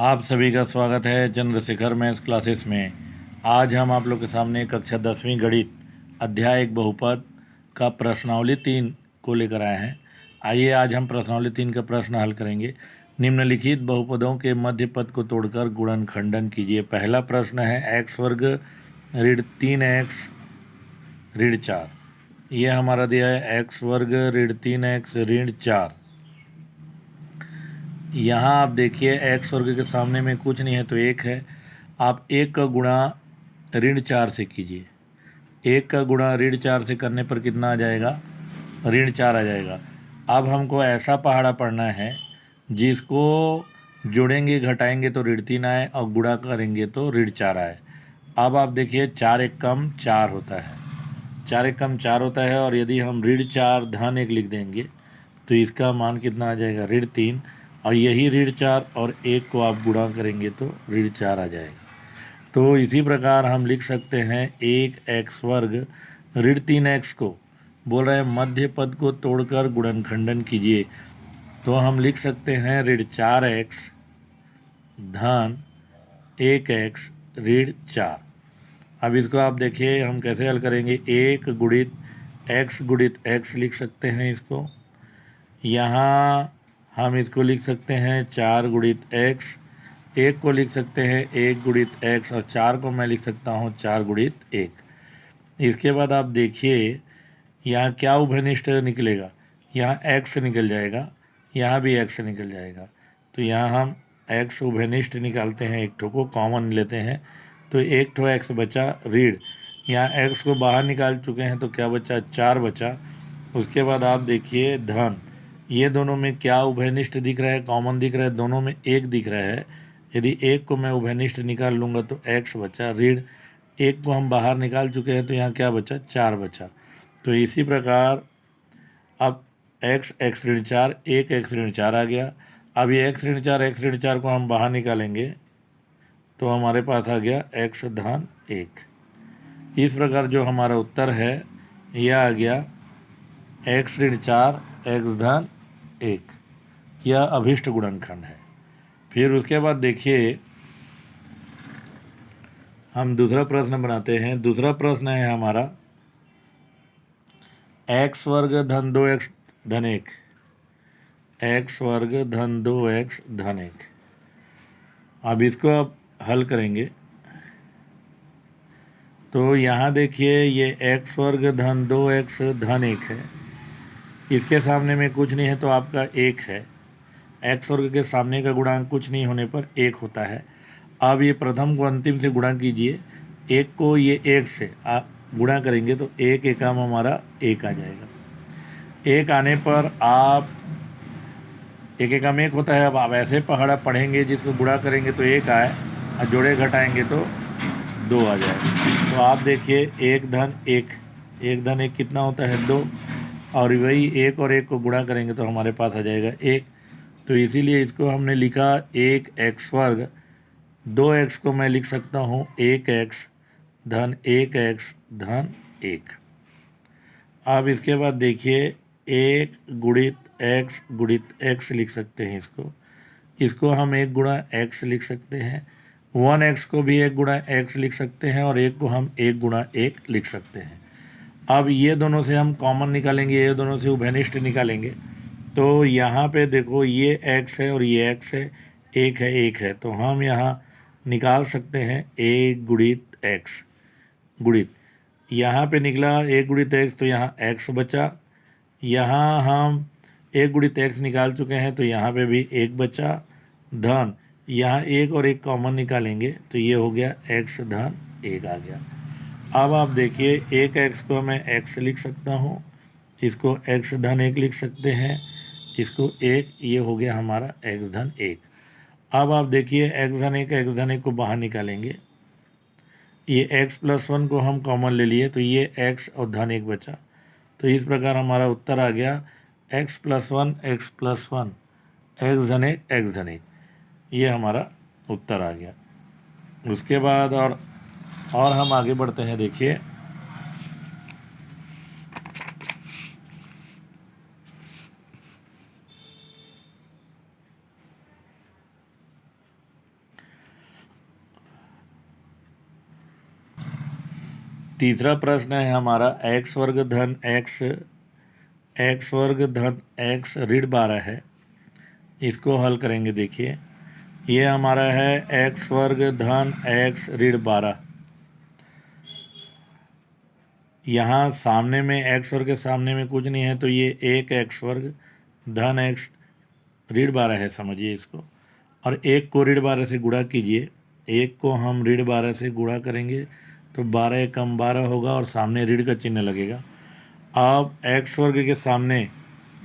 आप सभी का स्वागत है चंद्रशेखर मैथ्स क्लासेस में। आज हम आप लोग के सामने कक्षा 10वीं गणित अध्याय एक बहुपद का प्रश्नावली 3 को लेकर आए हैं। आइए आज हम प्रश्नावली 3 का प्रश्न हल करेंगे। निम्नलिखित बहुपदों के मध्य पद को तोड़कर गुणनखंडन कीजिए। पहला प्रश्न है एक्स वर्ग ऋण 3x ऋण 4। ये हमारा दिया है एक्स वर्ग ऋण 3x ऋण 4। यहाँ आप देखिए एक्स वर्ग के सामने में कुछ नहीं है तो एक है। आप एक का गुणा ऋण 4 से कीजिए। एक का गुणा ऋण 4 से करने पर कितना आ जाएगा? ऋण 4 आ जाएगा। अब हमको ऐसा पहाड़ा पढ़ना है जिसको जोड़ेंगे घटाएंगे तो ऋण 3 आए और गुणा करेंगे तो ऋण 4 आए। अब आप देखिए 4 एक कम 4 होता है, 4 एक कम 4 होता है। और यदि हम ऋण 4 धन 1 लिख देंगे तो इसका मान कितना आ जाएगा? ऋण 3। और यही ऋण 4 और 1 को आप गुणा करेंगे तो ऋण 4 आ जाएगा। तो इसी प्रकार हम लिख सकते हैं 1x वर्ग ऋण 3x को बोल रहे हैं मध्य पद को तोड़कर गुणनखंडन कीजिए। तो हम लिख सकते हैं ऋण 4x धन 1x ऋण 4। अब इसको आप देखिए हम कैसे हल करेंगे। 1 गुणित x लिख सकते हैं इसको। यहाँ हम इसको लिख सकते हैं 4 गुणित x। एक को लिख सकते हैं 1 गुणित x और 4 को मैं लिख सकता हूँ 4 गुणित 1। इसके बाद आप देखिए यहाँ क्या उभयनिष्ठ निकलेगा। यहाँ x निकल जाएगा, यहाँ भी x निकल जाएगा। तो यहाँ हम x उभयनिष्ठ निकालते हैं, एक ठो को कॉमन लेते हैं तो एक ठो x बचा ऋण। यहाँ x को बाहर निकाल चुके हैं तो क्या बचा? 4 बचा। उसके बाद आप देखिए धन, ये दोनों में क्या उभयनिष्ठ दिख रहा है? कॉमन दिख रहा है, दोनों में 1 दिख रहा है। यदि 1 को मैं उभयनिष्ठ निकाल लूँगा तो x बचा ऋण। 1 को हम बाहर निकाल चुके हैं तो यहाँ क्या बचा? 4 बचा। तो इसी प्रकार अब x ऋण 4 1x ऋण 4 आ गया। अब ये x ऋण 4 को हम बाहर निकालेंगे तो हमारे पास आ गया x धन 1। इस प्रकार जो हमारा उत्तर है यह आ गया x ऋण 4 x धन 1। यह अभिष्ट गुणनखंड है। फिर उसके बाद देखिए हम दूसरा प्रश्न बनाते हैं। दूसरा प्रश्न है हमारा x वर्ग धन 2x धन 1। x वर्ग धन 2x धन 1। अब इसको आप हल करेंगे तो यहाँ देखिए ये x वर्ग धन 2x धन 1 है। इसके सामने में कुछ नहीं है तो आपका 1 है। x वर्ग के सामने का गुणांक कुछ नहीं होने पर 1 होता है। अब ये प्रथम को अंतिम से गुणा कीजिए। 1 को ये 1 से आप गुणा करेंगे तो 1 एकम हमारा 1 आ जाएगा। 1 आने पर आप 1 एकम 1 होता है। अब आप ऐसे पहाड़ा पढ़ेंगे जिसको गुणा करेंगे तो 1 आए और जोड़े घटाएंगे तो 2 आ जाएगा। तो आप देखिए 1 धन 1, 1 धन 1 कितना होता है? 2। और वही 1 और 1 को गुणा करेंगे तो हमारे पास आ जाएगा 1। तो इसीलिए इसको हमने लिखा 1x वर्ग 2x को मैं लिख सकता हूँ 1x धन 1x धन 1। अब इसके बाद देखिए 1 गुणित x लिख सकते हैं इसको हम 1 गुणा x लिख सकते हैं। 1x को भी 1 गुणा x लिख सकते हैं और 1 को हम 1 गुणा 1 लिख सकते हैं। अब ये दोनों से हम कॉमन निकालेंगे, ये दोनों से उभयनिष्ठ निकालेंगे। तो यहाँ पे देखो ये x है और ये x है, 1 है 1 है। तो हम यहाँ निकाल सकते हैं 1 गुणित x गुणित, यहाँ पे निकला 1 गुणित x तो यहाँ x बचा। यहाँ हम 1 गुणित x निकाल चुके हैं तो यहाँ पे भी 1 बचा धन, यहाँ 1 और 1 कॉमन निकालेंगे तो ये हो गया x धन 1 आ गया। अब आप देखिए 1x को मैं x लिख सकता हूँ, इसको x धन 1 लिख सकते हैं, इसको 1, ये हो गया हमारा x धन 1। अब आप देखिए x धन 1 को बाहर निकालेंगे। ये x प्लस 1 को हम कॉमन ले लिए तो ये x और धन 1 बचा। तो इस प्रकार हमारा उत्तर आ गया x प्लस 1 x धन 1 ये हमारा उत्तर आ गया। उसके बाद और हम आगे बढ़ते हैं। देखिए तीसरा प्रश्न है हमारा एक्स वर्ग धन एक्स ऋण 12 है। इसको हल करेंगे। देखिए ये हमारा है एक्स वर्ग धन एक्स ऋण 12। यहाँ सामने में एक्स वर्ग के सामने में कुछ नहीं है तो ये एक एक्स वर्ग धन एक्स ऋण 12 है, समझिए इसको। और एक को ऋण 12 से गुणा कीजिए। एक को हम ऋण 12 से गुणा करेंगे तो 12 कम 12 होगा और सामने ऋण का चिन्ह लगेगा। अब एक्स वर्ग के सामने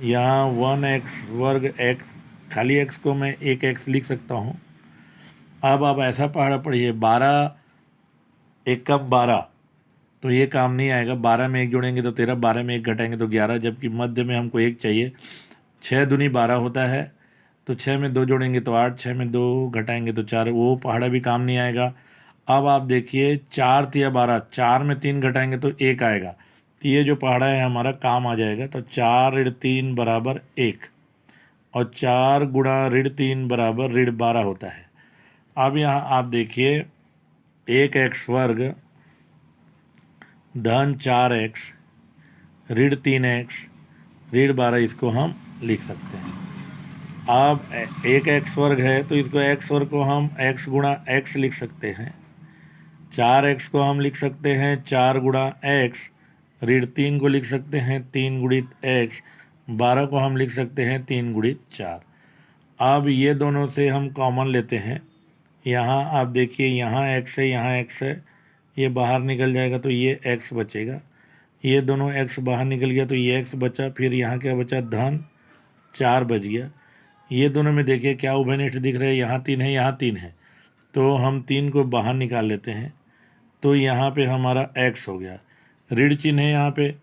यहाँ 1x वर्ग एक्स, खाली एक्स को मैं एक एक्स लिख सकता हूँ। अब आप ऐसा पहाड़ा पढ़िए, 12 एक कम 12 तो ये काम नहीं आएगा। 12 में एक जोड़ेंगे तो 13, 12 में एक घटाएंगे तो 11, जबकि मध्य में हमको एक चाहिए। 6 दूनी 12 होता है तो 6 में 2 जोड़ेंगे तो 8, 6 में 2 घटाएंगे तो 4, वो पहाड़ा भी काम नहीं आएगा। अब आप देखिए 4 तिया 12, 4 में 3 घटाएंगे तो 1 आएगा, तो ये जो पहाड़ा है हमारा काम आ जाएगा। तो 4 ऋण 3 बराबर 1 और 4 गुणा ऋण 3 बराबर ऋण 12 होता है। अब यहाँ आप देखिए 1x वर्ग धन 4x ऋण 3x ऋण 12, इसको हम लिख सकते हैं। अब 1x वर्ग है तो इसको x वर्ग को हम x गुणा x लिख सकते हैं। 4x को हम लिख सकते हैं 4 गुणा x, ऋण 3 को लिख सकते हैं 3 गुणित x, 12 को हम लिख सकते हैं 3 गुणित 4। अब ये दोनों से हम कॉमन लेते हैं। यहाँ आप देखिए यहाँ x है, यहाँ x है, ये बाहर निकल जाएगा तो ये x बचेगा। ये दोनों x बाहर निकल गया तो ये x बचा, फिर यहाँ क्या बचा, धन 4 बच गया। ये दोनों में देखिए क्या उभयनिष्ठ दिख रहे हैं, यहाँ 3 है, यहाँ 3 है, तो हम 3 को बाहर निकाल लेते हैं तो यहाँ पे हमारा x हो गया। ऋण चिन्ह है यहाँ पे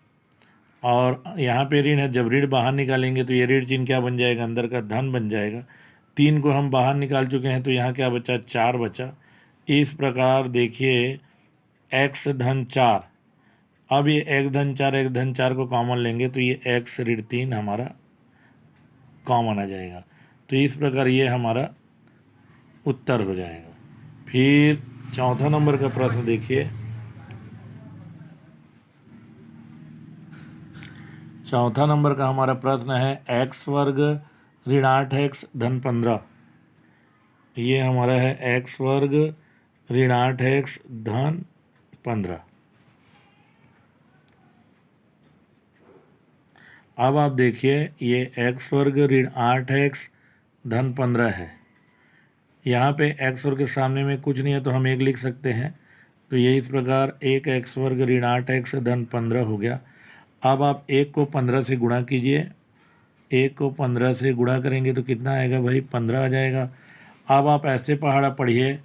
और यहाँ पे ऋण है, जब ऋण बाहर निकालेंगे तो ये ऋण चिन्ह क्या बन जाएगा, अंदर का धन बन जाएगा। 3 को हम बाहर निकाल चुके हैं तो यहाँ क्या बचा, 4 बचा। इस प्रकार देखिए x धन 4, अब ये x धन 4 को कॉमन लेंगे तो ये x ऋण 3 हमारा कॉमन आ जाएगा। तो इस प्रकार ये हमारा उत्तर हो जाएगा। फिर चौथा नंबर का प्रश्न देखिए। चौथा नंबर का हमारा प्रश्न है एक्स वर्ग ऋण 8x धन 15। ये हमारा है एक्स वर्ग ऋण 8x धन 15। अब आप देखिए ये एक्स वर्ग ऋण 8x धन 15 है। यहाँ पे एक्स वर्ग के सामने में कुछ नहीं है तो हम एक लिख सकते हैं, तो ये इस प्रकार एक एक्स वर्ग ऋण 8x धन 15 हो गया। अब आप 1 को 15 से गुणा कीजिए। 1 को 15 से गुणा करेंगे तो कितना आएगा भाई, 15 आ जाएगा। अब आप ऐसे पहाड़ा पढ़िए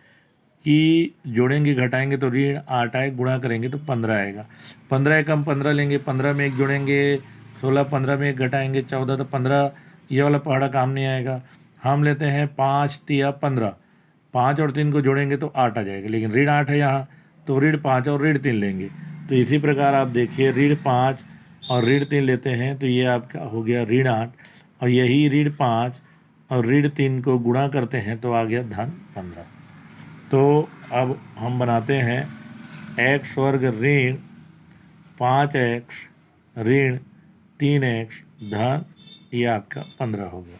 कि जोड़ेंगे घटाएंगे तो ऋण 8 आए, गुणा करेंगे तो 15 आएगा। 15 कम 15 लेंगे, 15 में एक जोड़ेंगे 16, 15 में एक घटाएंगे 14, तो 15, ये वाला पहाड़ा काम नहीं आएगा। हम लेते हैं 5 तिया 15, 5 और 3 को जोड़ेंगे तो 8 आ जाएगा, लेकिन ऋण 8 है यहाँ तो ऋण 5 और ऋण 3 लेंगे। तो इसी प्रकार आप देखिए ऋण 5 और ऋण 3 लेते हैं तो ये आपका हो गया ऋण 8, और यही ऋण 5 और ऋण 3 को गुणा करते हैं तो आ गया धन 15। तो अब हम बनाते हैं एक्स वर्ग ऋण 5x ऋण 3x धन, ये आपका 15 हो गया।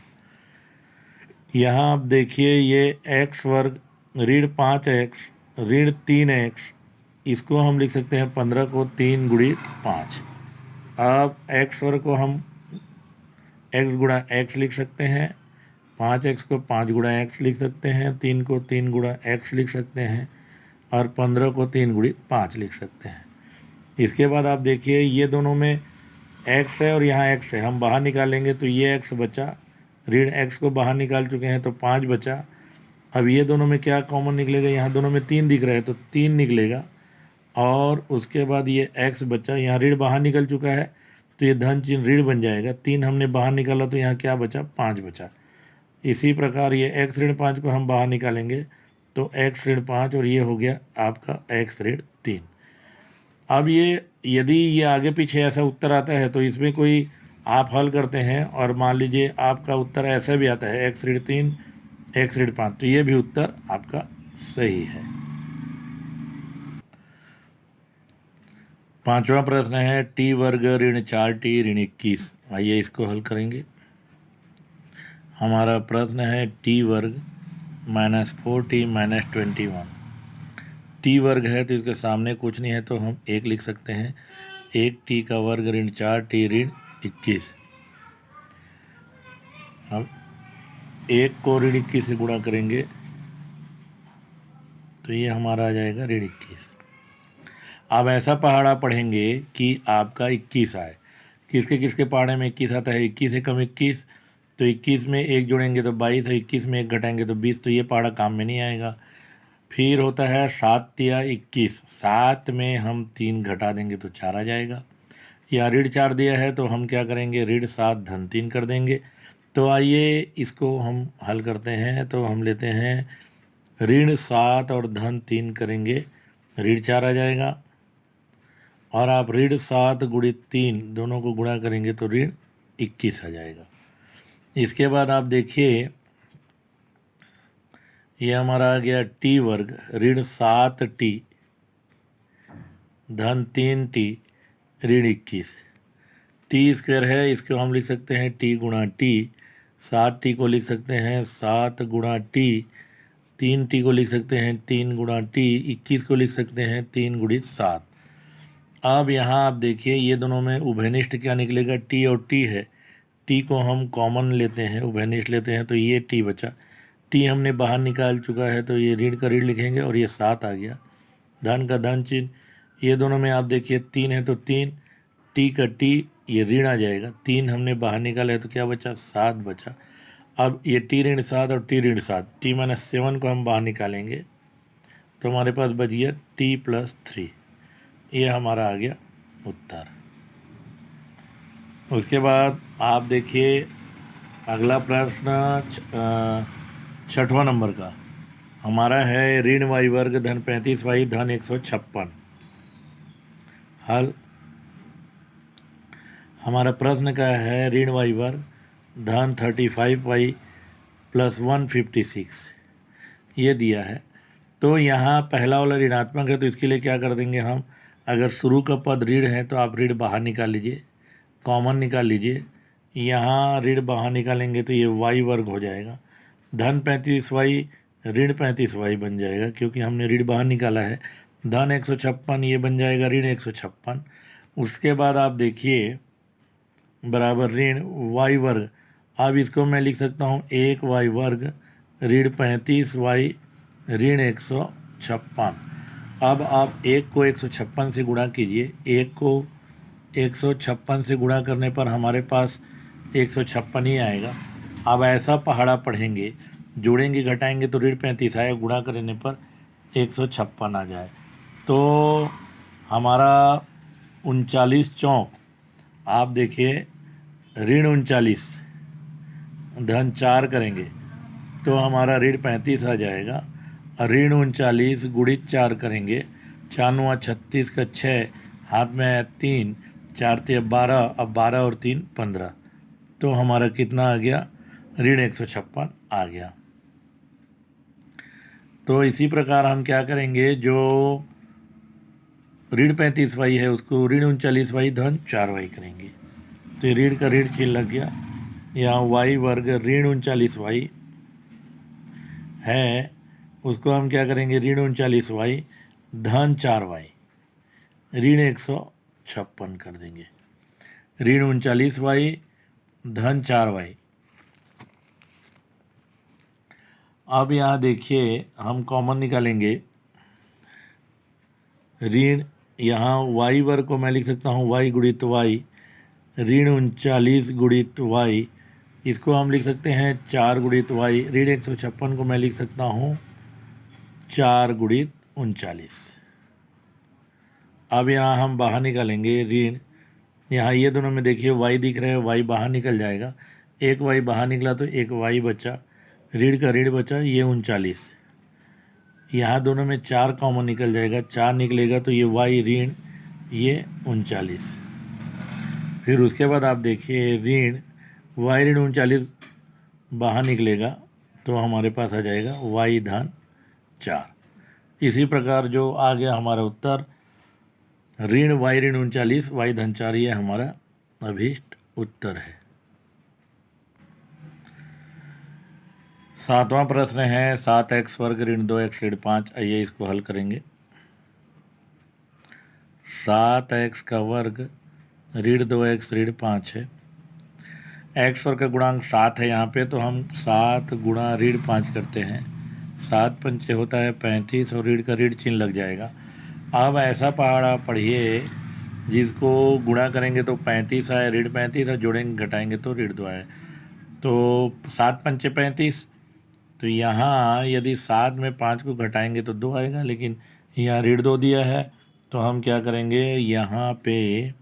यहाँ आप देखिए ये एक्स वर्ग ऋण 5x ऋण 3x, इसको हम लिख सकते हैं 15 को 3 गुणित 5। अब एक्स वर्ग को हम x गुणा x लिख सकते हैं, 5x को 5 गुणा x लिख सकते हैं, 3 को 3 गुणा x लिख सकते हैं और 15 को 3 गुणित 5 लिख सकते हैं। इसके बाद आप देखिए ये दोनों में x है और यहाँ x है, हम बाहर निकालेंगे तो ये x बचा, ऋण x को बाहर निकाल चुके हैं तो 5 बचा। अब ये दोनों में क्या कॉमन निकलेगा, यहाँ दोनों में 3 दिख रहा है तो 3 निकलेगा, और उसके बाद ये x बचा, यहाँ ऋण बाहर निकल चुका है तो ये धन चिन्ह ऋण बन जाएगा। 3 हमने बाहर निकाला तो यहाँ क्या बचा, 5 बचा। इसी प्रकार ये x ऋण 5 को हम बाहर निकालेंगे तो x ऋण 5, और ये हो गया आपका x ऋण 3। अब ये यदि ये आगे पीछे ऐसा उत्तर आता है तो इसमें कोई आप हल करते हैं और मान लीजिए आपका उत्तर ऐसा भी आता है x ऋण 3 x ऋण 5, तो ये भी उत्तर आपका सही है। पांचवा प्रश्न है टी वर्ग ऋण 4t ऋण 21। आइए इसको हल करेंगे। हमारा प्रश्न है टी वर्ग -4t -21। टी वर्ग है तो इसके सामने कुछ नहीं है तो हम 1 लिख सकते हैं। 1t का वर्ग ऋण 4t ऋण 21। अब 1 को ऋण 21 से गुणा करेंगे तो ये हमारा आ जाएगा ऋण 21। अब ऐसा पहाड़ा पढ़ेंगे कि आपका 21 आए। किसके किसके पहाड़े में 21 आता है? 21 एकम 21, तो 21 में 1 जोड़ेंगे तो 22, और 21 में 1 घटाएंगे तो 20, तो ये पहाड़ा काम में नहीं आएगा। फिर होता है 7 तिया 21, 7 में हम 3 घटा देंगे तो 4 आ जाएगा। यहाँ ऋण 4 दिया है तो हम क्या करेंगे? ऋण 7 धन 3 कर देंगे। तो आइए इसको हम हल करते हैं। तो हम लेते हैं ऋण 7 और धन 3 करेंगे, ऋण 4 आ जाएगा। और आप ऋण 7 गुणित 3 दोनों को गुणा करेंगे तो ऋण 21 आ जाएगा। इसके बाद आप देखिए ये हमारा आ गया टी वर्ग ऋण 7t धन 3t ऋण 21। टी स्क्वायर है, इसको हम लिख सकते हैं टी गुणा टी। 7t को लिख सकते हैं 7 गुणा टी। 3t को लिख सकते हैं 3 गुणा टी। 21 को लिख सकते हैं 3 गुणित 7। अब यहाँ आप देखिए ये दोनों में उभयनिष्ठ क्या निकलेगा? टी और टी है। टी को हम कॉमन लेते हैं, उभयनिष्ठ लेते हैं तो ये टी बचा। टी हमने बाहर निकाल चुका है तो ये ऋण का ऋण लिखेंगे और ये 7 आ गया। धन का धन चिन्ह, ये दोनों में आप देखिए 3 है तो 3, टी का टी, ये ऋण आ जाएगा। 3 हमने बाहर निकाला है तो क्या बचा? 7 बचा। अब ये टी ऋण 7 और टी ऋण 7, टी -7 को हम बाहर निकालेंगे तो हमारे पास बच गया टी + 3। ये हमारा आ गया उत्तर। उसके बाद आप देखिए अगला प्रश्न 6वां नंबर का हमारा है ऋण y वर्ग धन 35y धन 156। हल हमारा प्रश्न का है ऋण y वर्ग धन 35y + 156 ये दिया है। तो यहाँ पहला वाला ऋणात्मक है तो इसके लिए क्या कर देंगे हम? अगर शुरू का पद ऋण है तो आप ऋण बाहर निकाल लीजिए, कॉमन निकाल लीजिए। यहाँ ऋण बाहर निकालेंगे तो ये y वर्ग हो जाएगा। धन 35y ऋण 35y बन जाएगा क्योंकि हमने ऋण बाहर निकाला है। धन 156 ये बन जाएगा ऋण 156। उसके बाद आप देखिए बराबर ऋण y वर्ग। अब इसको मैं लिख सकता हूँ 1y वर्ग ऋण 35y ऋण 156। अब आप 1 को 156 से गुणा कीजिए। 1 को 156 से गुणा करने पर हमारे पास 156 ही आएगा। अब ऐसा पहाड़ा पढ़ेंगे, जोड़ेंगे घटाएंगे तो ऋण 35 आएगा, गुणा करने पर 156 आ जाए। तो हमारा 39 चौक आप देखिए ऋण 39 धन 4 करेंगे तो हमारा ऋण 35 आ जाएगा। ऋण 39 गुणित 4 करेंगे, 4 9 36 का 6, हाथ में 3, 4 3 12, अब 12 और 3 15, तो हमारा कितना आ गया? ऋण 156 आ गया। तो इसी प्रकार हम क्या करेंगे, जो ऋण 35y है उसको ऋण 39y धन 4y करेंगे तो ये ऋण का ऋण चिन्ह लग गया। यहाँ y वर्ग ऋण 39y है उसको हम क्या करेंगे? ऋण 39y धन 4y ऋण 156 कर देंगे। ऋण 39y धन 4y। अब यहाँ देखिए हम कॉमन निकालेंगे। ऋण यहाँ y वर्ग को मैं लिख सकता हूँ y गुणित y ऋण 39 गुणित y, इसको हम लिख सकते हैं 4 गुणित y। ऋण 156 को मैं लिख सकता हूँ 4 गुणित 39। अब यहाँ हम बाहर निकालेंगे ऋण, यहाँ ये दोनों में देखिए y दिख रहा है, y बाहर निकल जाएगा। एक y बाहर निकला तो एक y बचा, ऋण का ऋण बचा ये 39। यहाँ दोनों में 4 कॉमन निकल जाएगा, 4 निकलेगा तो ये y ऋण ये 39। फिर उसके बाद आप देखिए ऋण y ऋण 39 बाहर निकलेगा तो हमारे पास आ जाएगा y धन 4। इसी प्रकार जो आ गया हमारा उत्तर ऋण वाई ऋण 39 वाई धन 4 ये हमारा अभीष्ट उत्तर है। 7वां प्रश्न है 7x वर्ग ऋण 2x ऋण 5। आइए इसको हल करेंगे। 7x का वर्ग ऋण 2x ऋण 5 है। x वर्ग का गुणांक 7 है यहाँ पे, तो हम 7 गुणा ऋण 5 करते हैं। 7 पंचे होता है 35 और ऋण का ऋण चिन्ह लग जाएगा। अब ऐसा पहाड़ा पढ़िए जिसको गुणा करेंगे तो 35 आए, ऋण 35 और जोड़ेंगे घटाएंगे तो ऋण 2 आए। तो 7 पंचे 35, तो यहाँ यदि 7 में 5 को घटाएंगे तो 2 आएगा, लेकिन यहाँ ऋण 2 दिया है तो हम क्या करेंगे, यहाँ पे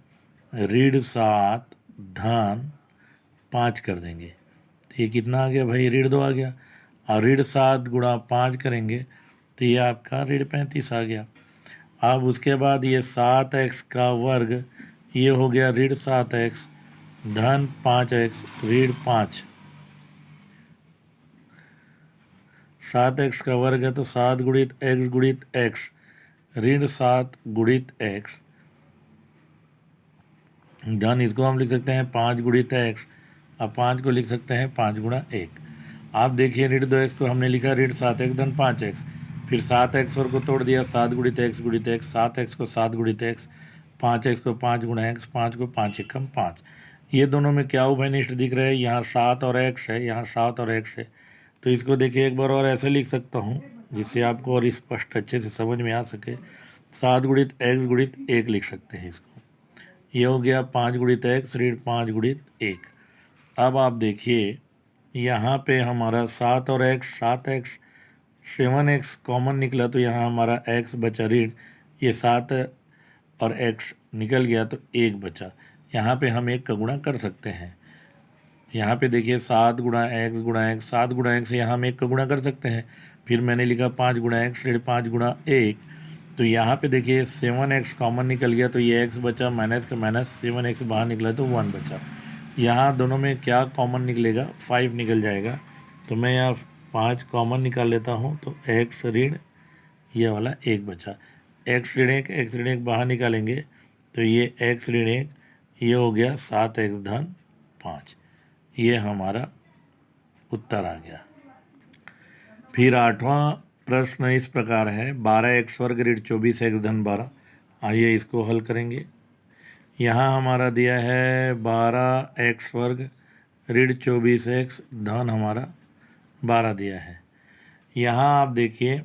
ऋण 7 धन 5 कर देंगे। तो ये कितना आ गया भाई, ऋण 2 आ गया। और ऋण 7 गुणा 5 करेंगे तो ये आपका ऋण 35 आ गया। अब उसके बाद ये 7x का वर्ग ये हो गया ऋण 7x धन 5x ऋण 5। 7x का वर्ग है तो 7 गुणित x ऋण 7 गुणित x धन, इसको हम लिख सकते हैं 5 गुणित x। अब 5 को लिख सकते हैं 5 गुणा 1। आप देखिए ऋण 2x को हमने लिखा ऋण 7x धन 5x, फिर 7x और को तोड़ दिया 7 गुणित x 7x को 7 गुणित x 5x को 5 गुणा x 5 को 5 एकम 5। ये दोनों में क्या उभयनिष्ठ दिख रहे हैं, यहाँ 7 और x है, यहाँ 7 और x है। तो इसको देखिए एक बार और ऐसे लिख सकता हूँ जिससे आपको और स्पष्ट अच्छे से समझ में आ सके। 7 गुणित x गुणित 1 लिख सकते हैं इसको। ये हो गया 5 गुणित x ऋण 5 गुणित 1। अब आप देखिए यहाँ पे हमारा 7 और x 7x 7x कॉमन निकला तो यहाँ हमारा x बचा ऋण, ये 7 और x निकल गया तो 1 बचा। यहाँ पे हम 1 का गुणा कर सकते हैं। यहाँ पे देखिए 7 गुणा x 7 गुणा x यहाँ हम 1 का गुणा कर सकते हैं। फिर मैंने लिखा 5 गुणा x ऋण 5 गुणा 1, तो यहाँ पे देखिए 7x कॉमन निकल गया तो ये x बचा, माइनस का माइनस 7x बाहर निकला तो 1 बचा। यहाँ दोनों में क्या कॉमन निकलेगा, 5 निकल जाएगा। तो मैं यहाँ 5 कॉमन निकाल लेता हूँ तो x ऋण ये वाला 1 बचा। x ऋण 1 बाहर निकालेंगे तो ये x ऋण 1 ये हो गया 7x धन 5। ये हमारा उत्तर आ गया। फिर 8वां प्रश्न इस प्रकार है 12x वर्ग ऋण 24x धन 12। आइए इसको हल करेंगे। यहाँ हमारा दिया है 12x वर्ग ऋण 24x धन हमारा 12 दिया है। यहाँ आप देखिए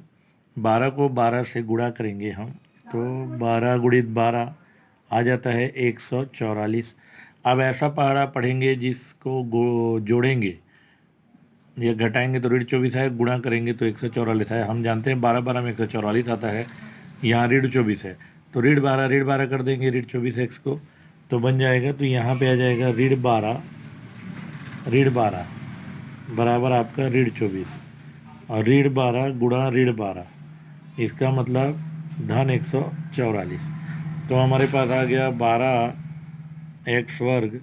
12 को 12 से गुणा करेंगे हम तो 12 गुणित 12 आ जाता है 144। अब ऐसा पहाड़ा पढ़ेंगे जिसको जोड़ेंगे या घटाएंगे तो ऋण 24 है, गुणा करेंगे तो 144 है। हम जानते हैं 12 12 में 144 आता है, यहाँ ऋण 24 है तो ऋण 12 कर देंगे ऋण 24x को तो बन जाएगा। तो यहाँ पे आ जाएगा ऋण 12 बराबर आपका ऋण 24 और ऋण 12 गुणा ऋण 12, इसका मतलब धन 144। तो हमारे पास आ गया 12x वर्ग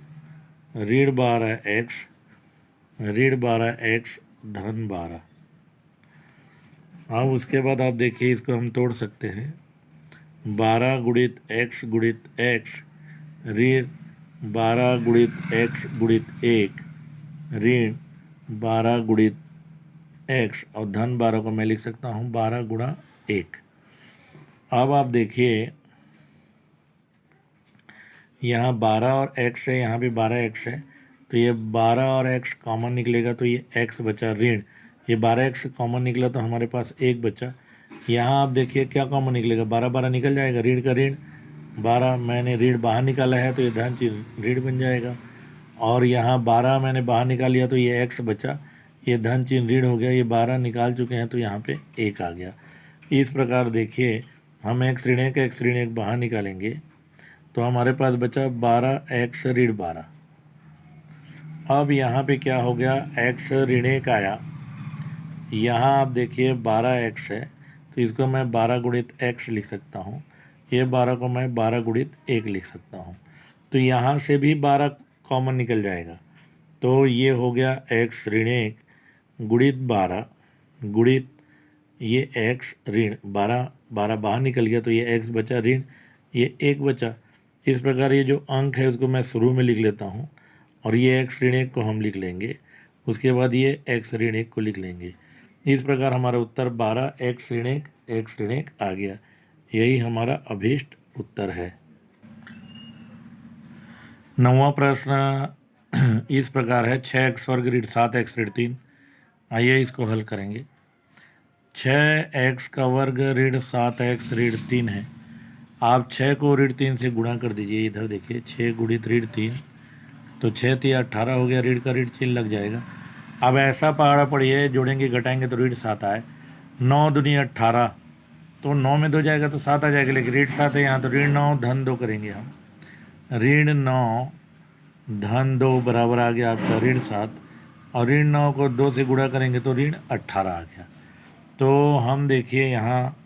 ऋण 12x धन 12। अब उसके बाद आप देखिए इसको हम तोड़ सकते हैं 12 गुणित x ऋण 12 गुणित x गुणित 1 ऋण 12 गुणित x और धन 12 को मैं लिख सकता हूँ 12 गुणा 1। अब आप देखिए यहाँ 12 और x है, यहाँ भी 12x है तो ये 12 और x कॉमन निकलेगा तो ये x बचा ऋण, ये 12x कॉमन निकला तो हमारे पास 1 बचा। यहाँ आप देखिए क्या कॉमन निकलेगा, 12 12 निकल जाएगा, ऋण का ऋण 12 मैंने ऋण बाहर निकाला है तो ये धन चिन्ह ऋण बन जाएगा। और यहाँ 12 मैंने बाहर निकाल लिया तो ये x बचा, ये धन चिन्ह ऋण हो गया। ये 12 निकाल चुके हैं तो यहाँ पे 1 आ गया। इस प्रकार देखिए हम x ऋण 1 बाहर निकालेंगे तो हमारे पास बचा 12x ऋण 12। अब यहाँ पे क्या हो गया, x ऋण 1 आया, यहाँ आप देखिए 12x है तो इसको मैं 12 गुणित x लिख सकता हूँ, ये 12 को मैं 12 गुणित 1 लिख सकता हूँ। तो यहाँ से भी 12 कॉमन निकल जाएगा तो ये हो गया x ऋण 1 गुणित 12 गुणित ये x ऋण 12 12 बाहर निकल गया तो ये x बचा ऋण ये एक बचा। इस प्रकार ये जो अंक है उसको मैं शुरू में लिख लेता हूँ और ये x ऋण 1 को हम लिख लेंगे, उसके बाद ये x ऋण 1 को लिख लेंगे। इस प्रकार हमारा उत्तर 12 x ऋण 1 आ गया। यही हमारा अभीष्ट उत्तर है। 9वां प्रश्न इस प्रकार है, 6x वर्ग ऋण 7x ऋण 3। आइए इसको हल करेंगे। 6x का वर्ग ऋण 7x ऋण 3 है। आप 6 को ऋण 3 से गुणा कर दीजिए। इधर देखिए 6 गुणित ऋण 3, तो 6 3 18 हो गया, ऋण का ऋण चिन्ह लग जाएगा। अब ऐसा पहाड़ा पढ़िए, जोड़ेंगे घटाएंगे तो ऋण 7 आए। 9 दूनी 18, तो 9 में 2 जाएगा तो 7 आ जाएगा, लेकिन ऋण 7 है यहाँ, तो ऋण 9 धन 2 करेंगे हम। ऋण 9 धन 2 बराबर आ गया आपका ऋण 7, और ऋण 9 को 2 से गुणा करेंगे तो ऋण 18 आ गया। तो हम देखिए यहाँ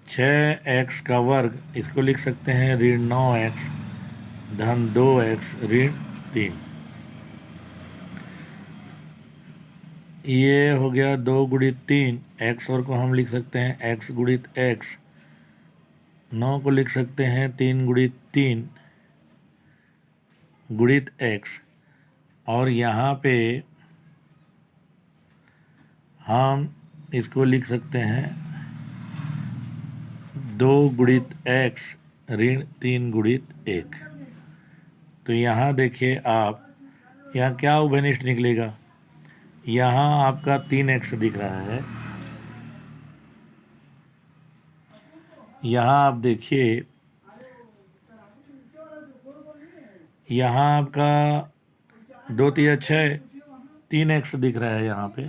6x का वर्ग, इसको लिख सकते हैं ऋण 9x धन 2x ऋण 3। ये हो गया 2 गुणित 3, x और को हम लिख सकते हैं x गुणित x, 9 को लिख सकते हैं 3 गुणित 3 गुणित x, और यहाँ पे हम इसको लिख सकते हैं 2 गुणित x ऋण 3 गुणित 1। तो यहाँ देखिए आप, यहाँ क्या उभयनिष्ठ निकलेगा, यहाँ आपका 3x दिख रहा है। यहाँ आप देखिए, यहाँ आपका 2 3 6, 3x दिख रहा है यहाँ पे।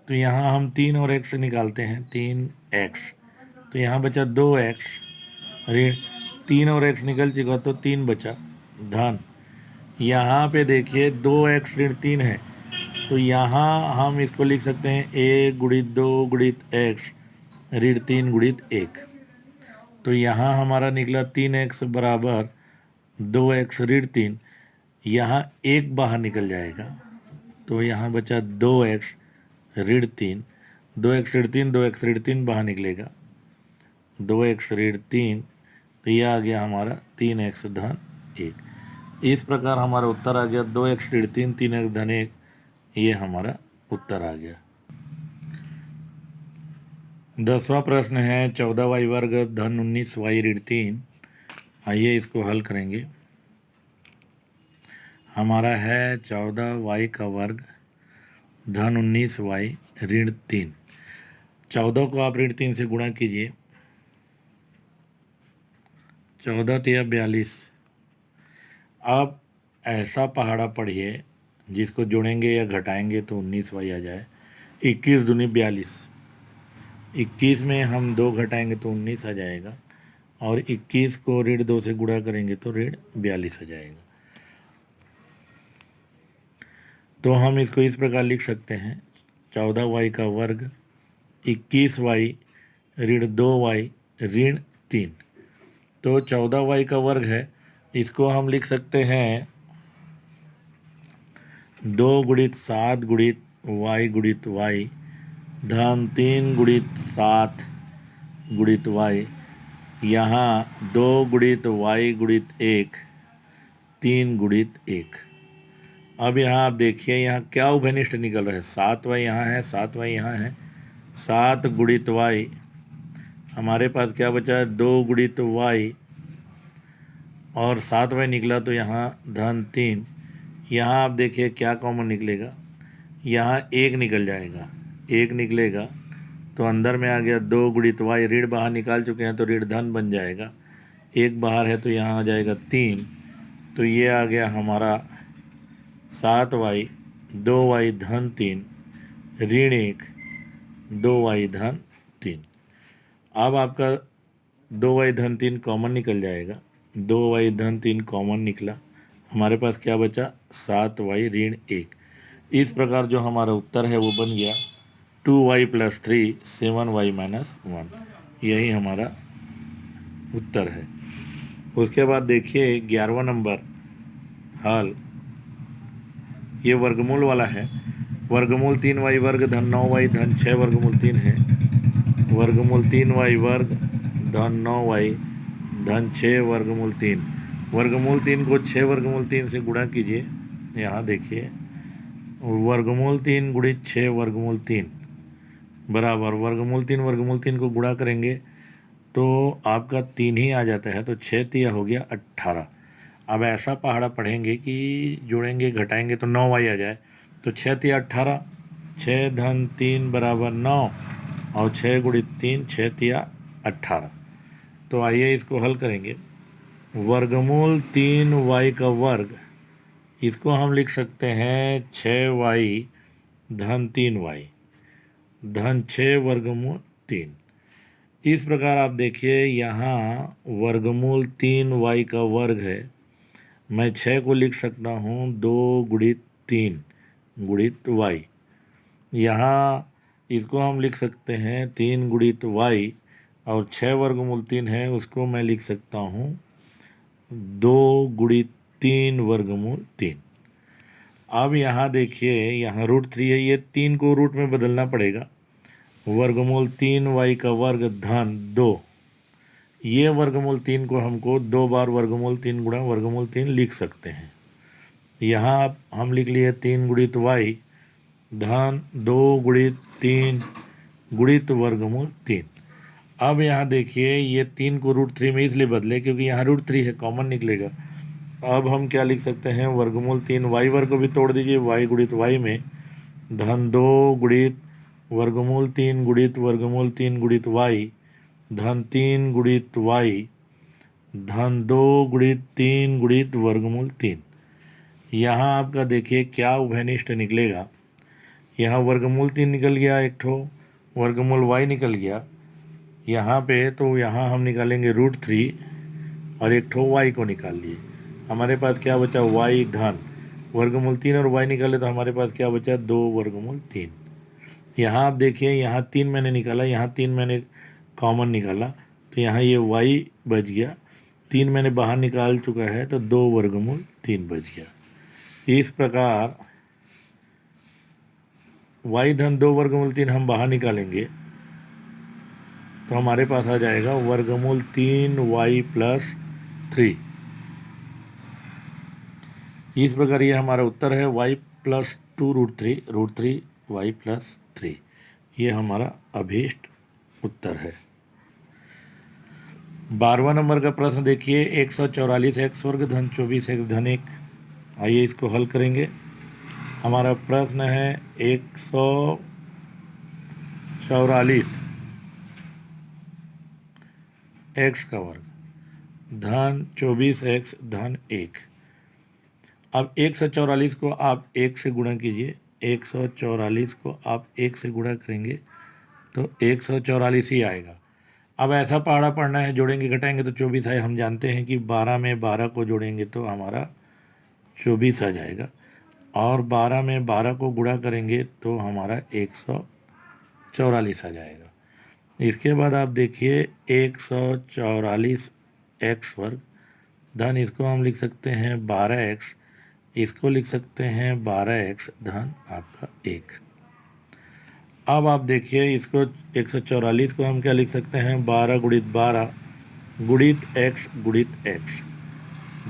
तो यहाँ हम 3 और x निकालते हैं, 3x, तो यहाँ बचा 2x ऋण 3 और x निकल चुका तो 3 बचा धन। यहाँ पे देखिए 2x ऋण 3 है, तो यहाँ हम इसको लिख सकते हैं 1 गुणित 2 गुणित x ऋण 3 गुणित 1। तो यहाँ हमारा निकला 3x बराबर 2x ऋण 3, यहाँ 1 बाहर निकल जाएगा, तो यहाँ बचा 2x ऋण 3, 2x ऋण 3, 2x ऋण 3 बाहर निकलेगा, 2x ऋण 3, तो यह आ गया हमारा 3x धन 1। इस प्रकार हमारा उत्तर आ गया 2x ऋण 3, 3x धन 1, ये हमारा उत्तर आ गया। 10वां प्रश्न है 14y वर्ग धन 19y ऋण 3। आइए इसको हल करेंगे। हमारा है 14y का वर्ग धन 19y ऋण 3। 14 को आप ऋण 3 से गुणा कीजिए, 14 3 42। अब ऐसा पहाड़ा पढ़िए जिसको जोड़ेंगे या घटाएंगे तो 19y आ जाए। 21 दूनी 42, 21 में हम 2 घटाएंगे तो 19 आ जाएगा, और 21 को ऋण 2 से गुणा करेंगे तो ऋण 42 आ जाएगा। तो हम इसको इस प्रकार लिख सकते हैं 14y का वर्ग 21y ऋण 2y ऋण 3। तो 14y का वर्ग है, इसको हम लिख सकते हैं 2 गुणित 7 गुणित y गुणित y धन 3 गुणित 7 गुणित y, यहाँ 2 गुणित y गुणित 1, 3 गुणित 1। अब यहाँ आप देखिए यहाँ क्या उभयनिष्ठ निकल रहा है, 7y यहाँ है, 7y यहाँ है, 7 गुणित y, हमारे पास क्या बचा है 2 गुणित y, और 7y निकला तो यहाँ धन 3। यहाँ आप देखिए क्या कॉमन निकलेगा, यहाँ 1 निकल जाएगा, 1 निकलेगा तो अंदर में आ गया 2 गुणित y, ऋण बाहर निकाल चुके हैं तो ऋण धन बन जाएगा, 1 बाहर है तो यहाँ आ जाएगा 3। तो ये आ गया हमारा 7y 2y धन 3 ऋण 1 2y धन 3। अब आपका 2y धन 3 कॉमन निकल जाएगा, 2y धन 3 कॉमन निकला, हमारे पास क्या बचा 7y ऋण 1। इस प्रकार जो हमारा उत्तर है वो बन गया 2y + 3 7y - 1। यही हमारा उत्तर है। उसके बाद देखिए 11वां नंबर हल, ये वर्गमूल वाला है। वर्गमूल 3y वर्ग धन 9y धन 6 वर्गमूल 3 है। वर्गमूल 3y वर्ग धन 9y धन 6 वर्गमूल 3। वर्गमूल 3 को 6 वर्गमूल 3 से गुणा कीजिए। यहाँ देखिए, वर्गमूल 3 गुणित 6 वर्गमूल 3 बराबर वर्गमूल 3 को गुणा करेंगे तो आपका 3 ही आ जाता है, तो 6 तिया हो गया 18। अब ऐसा पहाड़ा पढ़ेंगे कि जोड़ेंगे घटाएंगे तो 9y आ जाए, तो 6 तिया 18, 6 धन 3 बराबर 9 और 6 गुणित 3 6 तिया 18। तो आइए इसको हल करेंगे। वर्गमूल 3y का वर्ग, इसको हम लिख सकते हैं 6y धन 3y धन 6 वर्गमूल 3। इस प्रकार आप देखिए, यहाँ वर्गमूल 3y का वर्ग है, मैं 6 को लिख सकता हूँ 2 गुणित 3 गुणित y। यहाँ इसको हम लिख सकते हैं 3 गुणित y, और 6 वर्गमूल 3 है उसको मैं लिख सकता हूँ 2 गुणित 3 वर्गमूल 3। अब यहाँ देखिए, यहाँ √3 है, ये 3 को रूट में बदलना पड़ेगा। वर्गमूल 3y का वर्ग धन 2, ये वर्गमूल 3 को हमको 2 बार वर्गमूल 3 गुणा वर्गमूल 3 लिख सकते हैं। यहाँ आप हम लिख लिए 3 गुणित y धन 2 गुणित 3 गुणित वर्गमूल 3। अब यहाँ देखिए, ये 3 को √3 में इसलिए बदले क्योंकि यहाँ √3 है, कॉमन निकलेगा। अब हम क्या लिख सकते हैं, वर्गमूल 3y वर्ग को भी तोड़ दीजिए, y गुणित y में धन 2 गुणित वर्गमूल 3 गुणित वर्गमूल 3 गुणित y धन 3 गुणित y धन 2 गुणित 3 गुणित वर्गमूल 3। यहाँ आपका देखिए क्या उभयनिष्ठ निकलेगा। यहाँ वर्गमूल 3 निकल गया, एक ठो वर्गमूल y निकल गया यहाँ पे, तो यहाँ हम निकालेंगे √3 और एक ठो y को निकाल लिए। हमारे पास क्या बचा, y धन वर्गमूल 3 और y निकाले तो हमारे पास क्या बचा, 2 वर्गमूल 3। यहाँ आप देखिए, यहाँ 3 मैंने निकाला, यहाँ 3 मैंने कॉमन निकाला, तो यहाँ ये y बच गया, 3 मैंने बाहर निकाल चुका है तो 2 वर्गमूल 3 बच गया। इस प्रकार y धन 2 वर्गमूल 3 हम बाहर निकालेंगे तो हमारे पास आ जाएगा वर्गमूल 3y प्लस 3। इस प्रकार ये हमारा उत्तर है, y प्लस 2 √3 y प्लस 3। ये हमारा अभीष्ट उत्तर है। 12वां नंबर का प्रश्न देखिए, 144 x वर्ग धन 24 x धन 1। आइए इसको हल करेंगे। हमारा प्रश्न है 144 x का वर्ग धन 24 x धन 1। अब 144 को आप 1 से गुणा कीजिए, 144 को आप 1 से गुणा करेंगे तो 144 ही आएगा। अब ऐसा पहाड़ा पढ़ना है, जोड़ेंगे घटाएंगे तो 24 आए। हम जानते हैं कि 12 में 12 को जोड़ेंगे तो हमारा 24 आ जाएगा, और 12 में 12 को गुणा करेंगे तो हमारा 144 आ जाएगा। इसके बाद आप देखिए 144 x वर्ग धन, इसको हम लिख सकते हैं 12x, इसको लिख सकते हैं 12x धन आपका 1। अब आप देखिए इसको 144 को हम क्या लिख सकते हैं, 12 गुणित 12 गुणित x गुणित x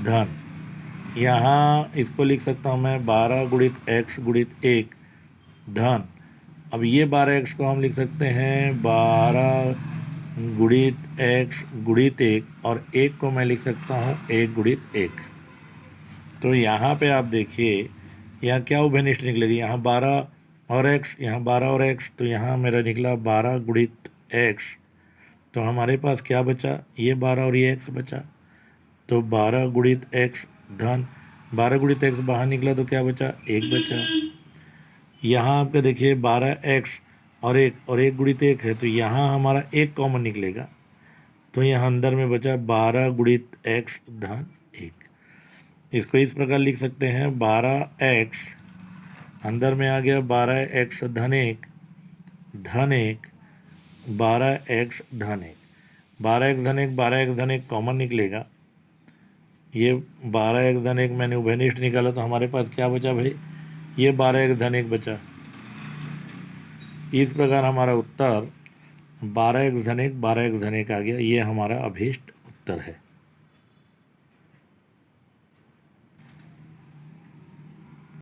धन, यहाँ इसको लिख सकता हूँ मैं 12 गुणित x गुणित 1 धन। अब ये 12x को हम लिख सकते हैं 12 गुणित x गुणित 1, और 1 को मैं लिख सकता हूँ 1 गुणित 1। तो यहाँ पे आप देखिए यहाँ क्या उभयनिष्ठ निकलेगी, यहाँ 12 और x, यहाँ 12 और x, तो यहाँ मेरा निकला 12 गुणित x, तो हमारे पास क्या बचा, ये 12 और ये x बचा, तो 12 गुणित x धन 12 गुणित x बाहर निकला तो क्या बचा, 1 बचा। यहाँ आपका देखिए 12x और 1 गुणित 1 है, तो यहाँ हमारा 1 कॉमन निकलेगा, तो यहाँ अंदर में बचा 12 गुणित x धन 1। इसको इस प्रकार लिख सकते हैं 12x, अंदर में आ गया 12x धन 1 धन 1, 12x धन 1, 12x धन 1, 12x धन 1 कॉमन निकलेगा। ये 12x धन 1 मैंने उभयनिष्ठ निकाला तो हमारे पास क्या बचा भाई, ये 12x धन 1 बचा। इस प्रकार हमारा उत्तर 12x धन 1 12x धन 1 आ गया। ये हमारा अभीष्ट उत्तर है।